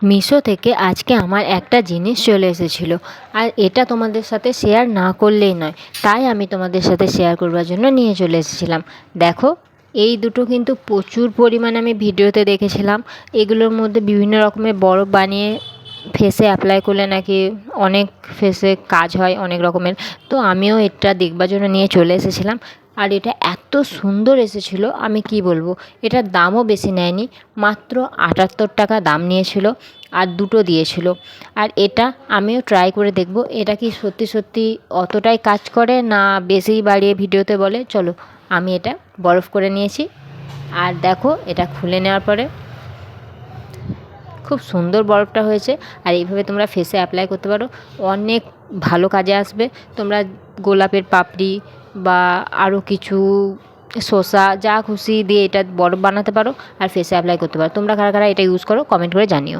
মিশো থেকে আজকে আমার একটা জিনিস চলে এসেছিলো, আর এটা তোমাদের সাথে শেয়ার না করলেই নয়, তাই আমি তোমাদের সাথে শেয়ার করবার জন্য নিয়ে চলে এসেছিলাম। দেখো, এই দুটো কিন্তু প্রচুর পরিমাণে আমি ভিডিওতে দেখেছিলাম। এগুলোর মধ্যে বিভিন্ন রকমের বরফ বানিয়ে ফেসে অ্যাপ্লাই করলে নাকি অনেক ফেসে কাজ হয় অনেক রকমের। তো আমিও এটা দেখবার জন্য নিয়ে চলে এসেছিলাম, আর এটা এত সুন্দর এসেছিলো আমি কি বলবো। এটার দামও বেশি নেয়নি, মাত্র 78 টাকা দাম নিয়েছিল, আর দুটো দিয়েছিল। আর এটা আমিও ট্রাই করে দেখব এটা কি সত্যি সত্যি অতটাই কাজ করে না বেশি বাড়িয়ে ভিডিওতে বলে। চলো, আমি এটা বরফ করে নিয়েছি, আর দেখো এটা খুলে নেওয়ার পরে খুব সুন্দর বরফটা হয়েছে। আর এইভাবে তোমরা ফেসে অ্যাপ্লাই করতে পারো, অনেক ভালো কাজে আসবে। তোমরা গোলাপের পাপড়ি বা আরও কিছু শসা যা খুশি দিয়ে এটা বরফ বানাতে পারো আর ফেসে অ্যাপ্লাই করতে পারো। তোমরা কারা কারা এটা ইউজ করো কমেন্ট করে জানিও।